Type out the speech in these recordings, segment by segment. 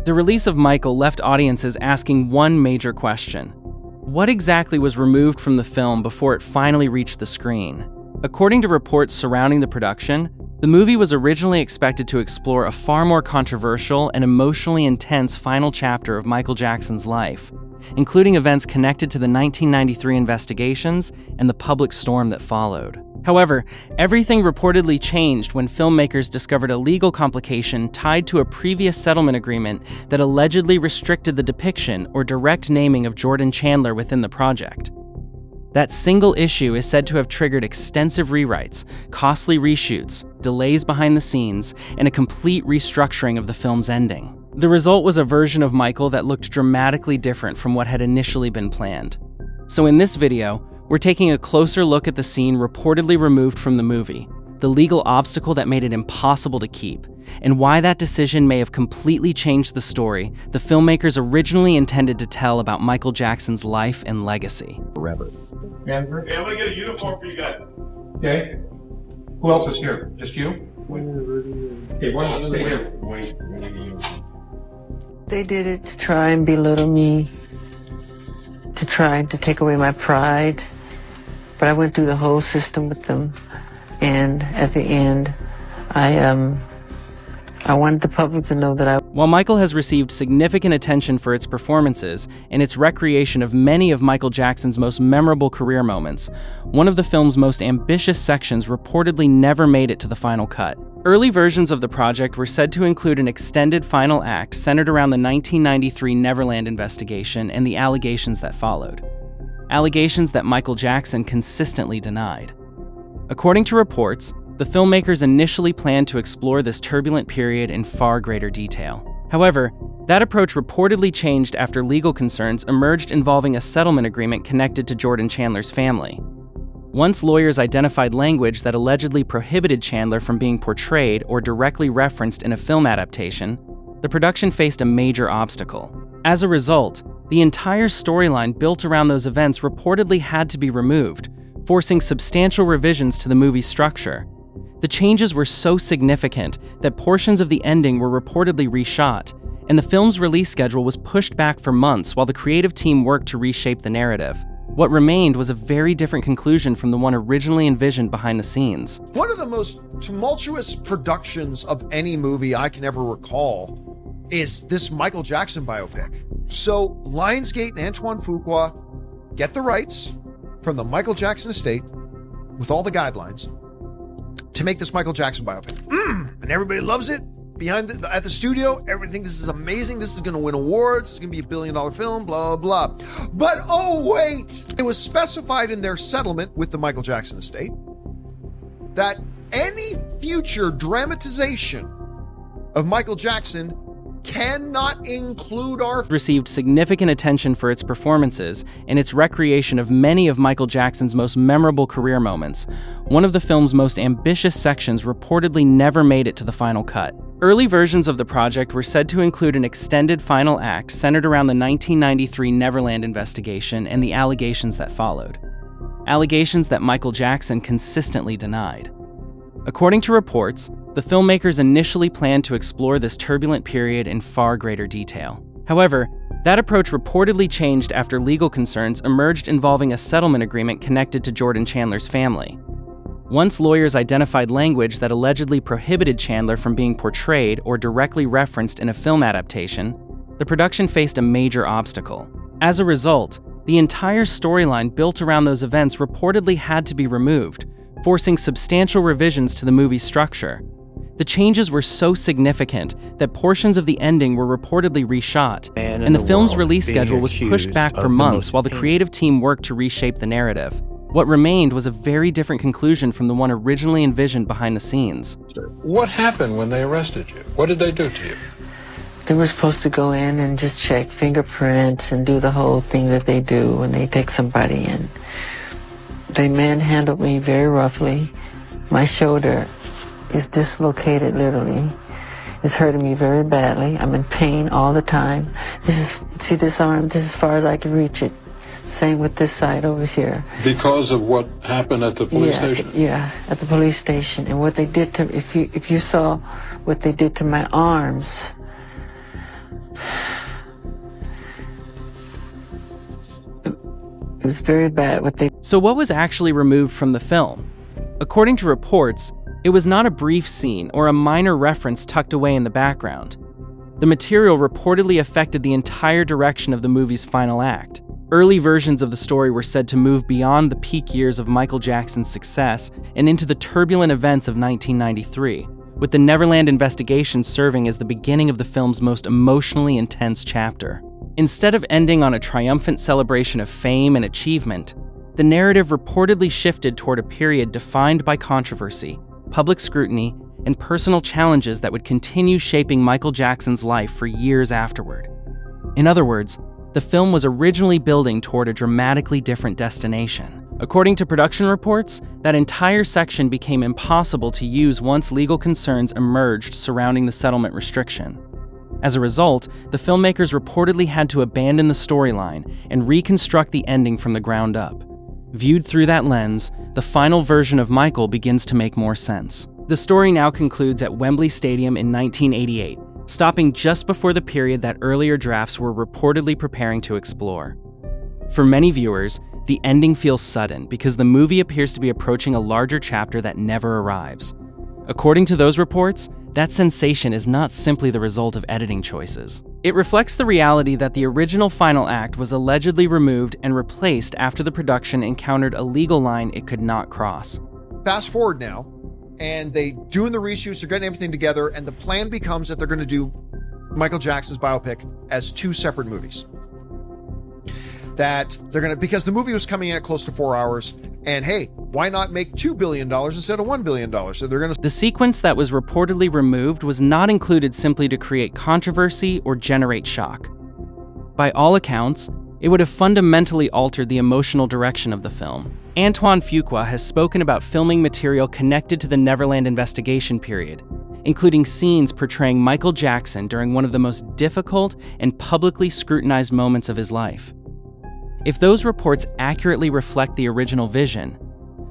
The release of Michael left audiences asking one major question. What exactly was removed from the film before it finally reached the screen? According to reports surrounding the production, the movie was originally expected to explore a far more controversial and emotionally intense final chapter of Michael Jackson's life, including events connected to the 1993 investigations and the public storm that followed. However, everything reportedly changed when filmmakers discovered a legal complication tied to a previous settlement agreement that allegedly restricted the depiction or direct naming of Jordan Chandler within the project. That single issue is said to have triggered extensive rewrites, costly reshoots, delays behind the scenes, and a complete restructuring of the film's ending. The result was a version of Michael that looked dramatically different from what had initially been planned. So in this video, we're taking a closer look at the scene reportedly removed from the movie, the legal obstacle that made it impossible to keep, and why that decision may have completely changed the story the filmmakers originally intended to tell about Michael Jackson's life and legacy. Forever. Yeah, I'm gonna get a uniform for you guys. Okay. Who else is here? Just you? Okay, why don't you stay here? They did it to try and belittle me, to try to take away my pride. But I went through the whole system with them, and at the end, I wanted the public to know that While Michael has received significant attention for its performances and its recreation of many of Michael Jackson's most memorable career moments, one of the film's most ambitious sections reportedly never made it to the final cut. Early versions of the project were said to include an extended final act centered around the 1993 Neverland investigation and the allegations that followed. Allegations that Michael Jackson consistently denied. According to reports, the filmmakers initially planned to explore this turbulent period in far greater detail. However, that approach reportedly changed after legal concerns emerged involving a settlement agreement connected to Jordan Chandler's family. Once lawyers identified language that allegedly prohibited Chandler from being portrayed or directly referenced in a film adaptation, the production faced a major obstacle. As a result, the entire storyline built around those events reportedly had to be removed, forcing substantial revisions to the movie's structure. The changes were so significant that portions of the ending were reportedly reshot, and the film's release schedule was pushed back for months while the creative team worked to reshape the narrative. What remained was a very different conclusion from the one originally envisioned behind the scenes. One of the most tumultuous productions of any movie I can ever recall is this Michael Jackson biopic. So Lionsgate and Antoine Fuqua get the rights from the Michael Jackson estate with all the guidelines to make this Michael Jackson biopic. And everybody loves it. At the studio, everything, this is amazing. This is going to win awards. It's going to be $1 billion film, blah, blah, blah. But oh, wait. It was specified in their settlement with the Michael Jackson estate that any future dramatization of Michael Jackson cannot include our... Received significant attention for its performances and its recreation of many of Michael Jackson's most memorable career moments. One of the film's most ambitious sections reportedly never made it to the final cut. Early versions of the project were said to include an extended final act centered around the 1993 Neverland investigation and the allegations that followed. Allegations that Michael Jackson consistently denied. According to reports, the filmmakers initially planned to explore this turbulent period in far greater detail. However, that approach reportedly changed after legal concerns emerged involving a settlement agreement connected to Jordan Chandler's family. Once lawyers identified language that allegedly prohibited Chandler from being portrayed or directly referenced in a film adaptation, the production faced a major obstacle. As a result, the entire storyline built around those events reportedly had to be removed, forcing substantial revisions to the movie's structure. The changes were so significant that portions of the ending were reportedly reshot, and the film's release schedule was pushed back for months while the creative team worked to reshape the narrative. What remained was a very different conclusion from the one originally envisioned behind the scenes. What happened when they arrested you? What did they do to you? They were supposed to go in and just check fingerprints and do the whole thing that they do when they take somebody in. They manhandled me very roughly. My shoulder is dislocated, literally. It's hurting me very badly. I'm in pain all the time. See this arm? This is as far as I can reach it. Same with this side over here. Because of what happened at the police station? Yeah, at the police station. And what they did to, if you saw what they did to my arms, It was very bad what they. So what was actually removed from the film? According to reports, it was not a brief scene or a minor reference tucked away in the background. The material reportedly affected the entire direction of the movie's final act. Early versions of the story were said to move beyond the peak years of Michael Jackson's success and into the turbulent events of 1993, with the Neverland investigation serving as the beginning of the film's most emotionally intense chapter. Instead of ending on a triumphant celebration of fame and achievement, the narrative reportedly shifted toward a period defined by controversy, public scrutiny, and personal challenges that would continue shaping Michael Jackson's life for years afterward. In other words, the film was originally building toward a dramatically different destination. According to production reports, that entire section became impossible to use once legal concerns emerged surrounding the settlement restriction. As a result, the filmmakers reportedly had to abandon the storyline and reconstruct the ending from the ground up. Viewed through that lens, the final version of Michael begins to make more sense. The story now concludes at Wembley Stadium in 1988, stopping just before the period that earlier drafts were reportedly preparing to explore. For many viewers, the ending feels sudden because the movie appears to be approaching a larger chapter that never arrives. According to those reports, that sensation is not simply the result of editing choices. It reflects the reality that the original final act was allegedly removed and replaced after the production encountered a legal line it could not cross. Fast forward now, and they doing the reshoots, they're getting everything together, and the plan becomes that they're going to do Michael Jackson's biopic as 2 separate movies. That they're going to, because the movie was coming in at close to 4 hours, and hey, why not make $2 billion instead of $1 billion? So they're going to. The sequence that was reportedly removed was not included simply to create controversy or generate shock. By all accounts, it would have fundamentally altered the emotional direction of the film. Antoine Fuqua has spoken about filming material connected to the Neverland investigation period, including scenes portraying Michael Jackson during one of the most difficult and publicly scrutinized moments of his life. If those reports accurately reflect the original vision,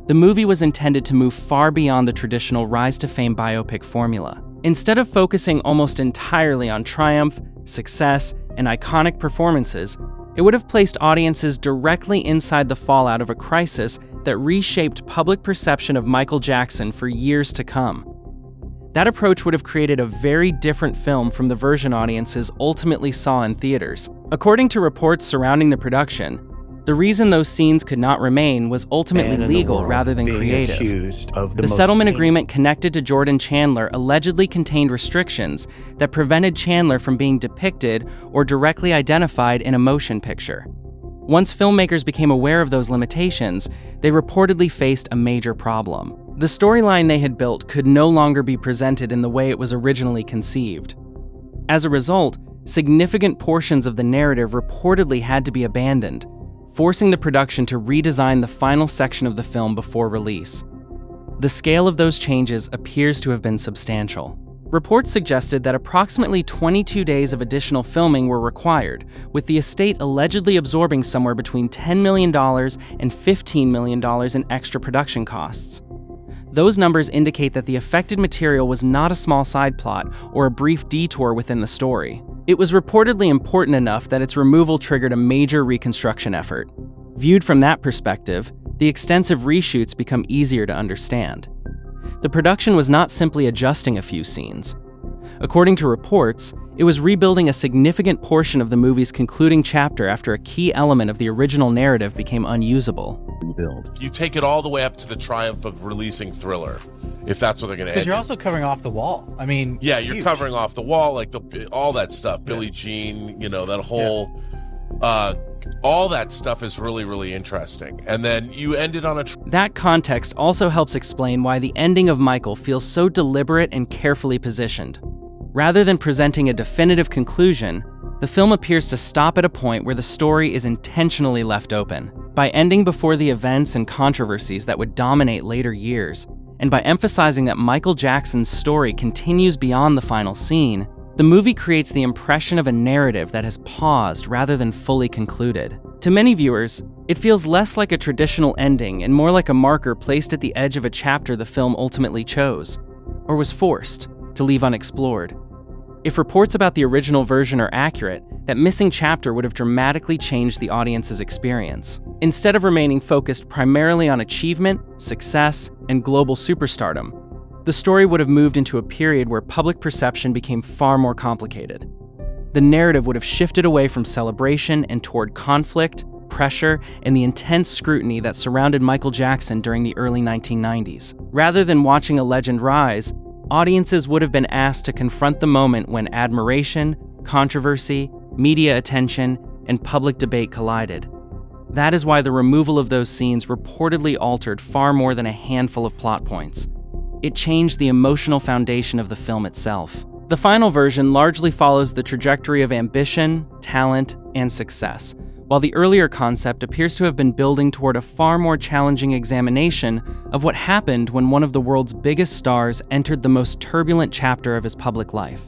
the movie was intended to move far beyond the traditional rise to fame biopic formula. Instead of focusing almost entirely on triumph, success, and iconic performances, it would have placed audiences directly inside the fallout of a crisis that reshaped public perception of Michael Jackson for years to come. That approach would have created a very different film from the version audiences ultimately saw in theaters. According to reports surrounding the production, the reason those scenes could not remain was ultimately legal rather than creative. The settlement agreement connected to Jordan Chandler allegedly contained restrictions that prevented Chandler from being depicted or directly identified in a motion picture. Once filmmakers became aware of those limitations, they reportedly faced a major problem. The storyline they had built could no longer be presented in the way it was originally conceived. As a result, significant portions of the narrative reportedly had to be abandoned, forcing the production to redesign the final section of the film before release. The scale of those changes appears to have been substantial. Reports suggested that approximately 22 days of additional filming were required, with the estate allegedly absorbing somewhere between $10 million and $15 million in extra production costs. Those numbers indicate that the affected material was not a small side plot or a brief detour within the story. It was reportedly important enough that its removal triggered a major reconstruction effort. Viewed from that perspective, the extensive reshoots become easier to understand. The production was not simply adjusting a few scenes. According to reports, it was rebuilding a significant portion of the movie's concluding chapter after a key element of the original narrative became unusable. You take it all the way up to the triumph of releasing Thriller, if that's what they're going to end. Because you're also covering off the wall. I mean, yeah, you're huge. covering off the wall, like all that stuff. Billie Jean, that whole, all that stuff is really, really interesting. And then you ended on a. That context also helps explain why the ending of Michael feels so deliberate and carefully positioned. Rather than presenting a definitive conclusion, the film appears to stop at a point where the story is intentionally left open. By ending before the events and controversies that would dominate later years, and by emphasizing that Michael Jackson's story continues beyond the final scene, the movie creates the impression of a narrative that has paused rather than fully concluded. To many viewers, it feels less like a traditional ending and more like a marker placed at the edge of a chapter the film ultimately chose, or was forced to leave unexplored. If reports about the original version are accurate, that missing chapter would have dramatically changed the audience's experience. Instead of remaining focused primarily on achievement, success, and global superstardom, the story would have moved into a period where public perception became far more complicated. The narrative would have shifted away from celebration and toward conflict, pressure, and the intense scrutiny that surrounded Michael Jackson during the early 1990s. Rather than watching a legend rise, audiences would have been asked to confront the moment when admiration, controversy, media attention, and public debate collided. That is why the removal of those scenes reportedly altered far more than a handful of plot points. It changed the emotional foundation of the film itself. The final version largely follows the trajectory of ambition, talent, and success, while the earlier concept appears to have been building toward a far more challenging examination of what happened when one of the world's biggest stars entered the most turbulent chapter of his public life.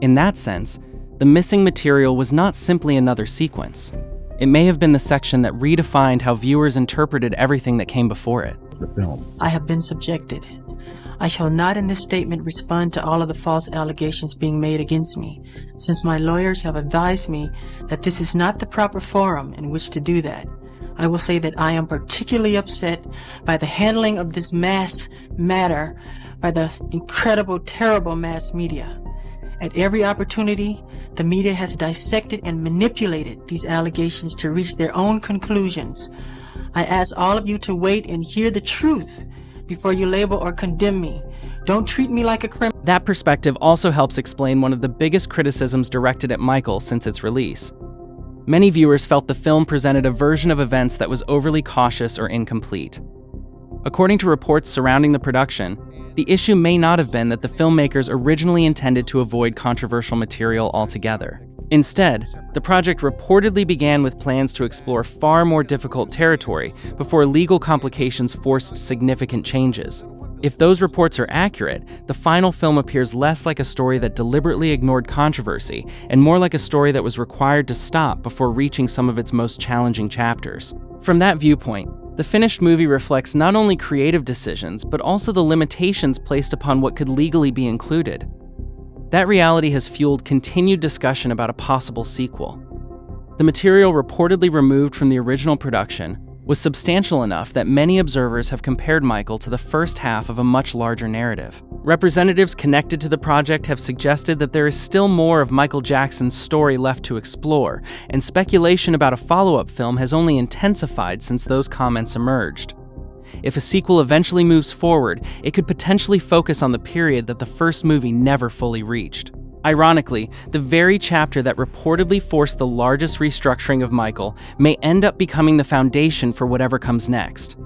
In that sense, the missing material was not simply another sequence. It may have been the section that redefined how viewers interpreted everything that came before it. The film. I have been subjected. I shall not in this statement respond to all of the false allegations being made against me, since my lawyers have advised me that this is not the proper forum in which to do that. I will say that I am particularly upset by the handling of this mass matter by the incredible, terrible mass media. At every opportunity, the media has dissected and manipulated these allegations to reach their own conclusions. I ask all of you to wait and hear the truth before you label or condemn me. Don't treat me like a criminal. That perspective also helps explain one of the biggest criticisms directed at Michael since its release. Many viewers felt the film presented a version of events that was overly cautious or incomplete. According to reports surrounding the production, the issue may not have been that the filmmakers originally intended to avoid controversial material altogether. Instead, the project reportedly began with plans to explore far more difficult territory before legal complications forced significant changes. If those reports are accurate, the final film appears less like a story that deliberately ignored controversy and more like a story that was required to stop before reaching some of its most challenging chapters. From that viewpoint, the finished movie reflects not only creative decisions, but also the limitations placed upon what could legally be included. That reality has fueled continued discussion about a possible sequel. The material reportedly removed from the original production was substantial enough that many observers have compared Michael to the first half of a much larger narrative. Representatives connected to the project have suggested that there is still more of Michael Jackson's story left to explore, and speculation about a follow-up film has only intensified since those comments emerged. If a sequel eventually moves forward, it could potentially focus on the period that the first movie never fully reached. Ironically, the very chapter that reportedly forced the largest restructuring of Michael may end up becoming the foundation for whatever comes next.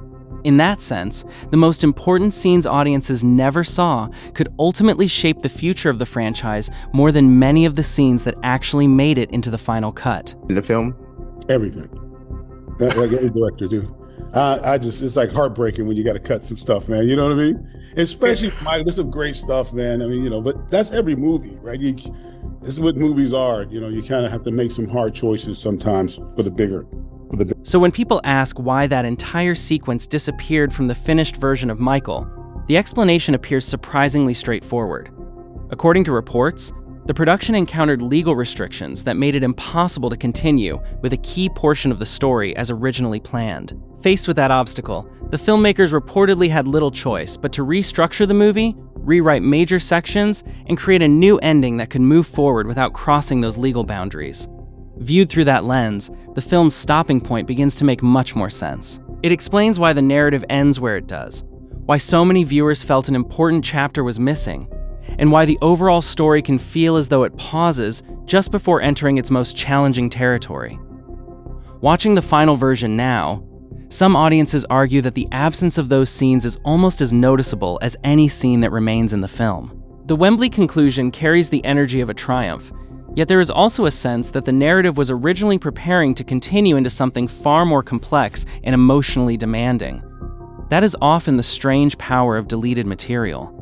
In that sense, the most important scenes audiences never saw could ultimately shape the future of the franchise more than many of the scenes that actually made it into the final cut. In the film? Everything. Like every director do. It's like heartbreaking when you got to cut some stuff, man. You know what I mean? Especially Mike, there's some great stuff, man. I mean, but that's every movie, right? This is what movies are. You kind of have to make some hard choices sometimes for the bigger. So when people ask why that entire sequence disappeared from the finished version of Michael, the explanation appears surprisingly straightforward. According to reports, the production encountered legal restrictions that made it impossible to continue with a key portion of the story as originally planned. Faced with that obstacle, the filmmakers reportedly had little choice but to restructure the movie, rewrite major sections, and create a new ending that could move forward without crossing those legal boundaries. Viewed through that lens, the film's stopping point begins to make much more sense. It explains why the narrative ends where it does, why so many viewers felt an important chapter was missing, and why the overall story can feel as though it pauses just before entering its most challenging territory. Watching the final version now, some audiences argue that the absence of those scenes is almost as noticeable as any scene that remains in the film. The Wembley conclusion carries the energy of a triumph, yet there is also a sense that the narrative was originally preparing to continue into something far more complex and emotionally demanding. That is often the strange power of deleted material.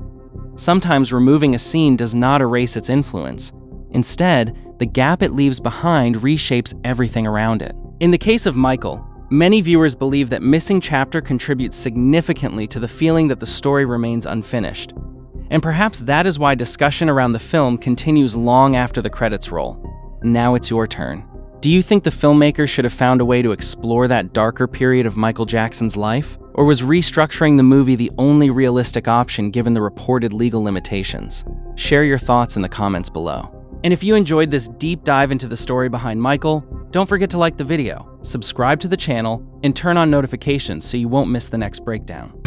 Sometimes removing a scene does not erase its influence. Instead, the gap it leaves behind reshapes everything around it. In the case of Michael, many viewers believe that missing chapter contributes significantly to the feeling that the story remains unfinished. And perhaps that is why discussion around the film continues long after the credits roll. Now it's your turn. Do you think the filmmakers should have found a way to explore that darker period of Michael Jackson's life? Or was restructuring the movie the only realistic option given the reported legal limitations? Share your thoughts in the comments below. And if you enjoyed this deep dive into the story behind Michael, don't forget to like the video, subscribe to the channel, and turn on notifications so you won't miss the next breakdown.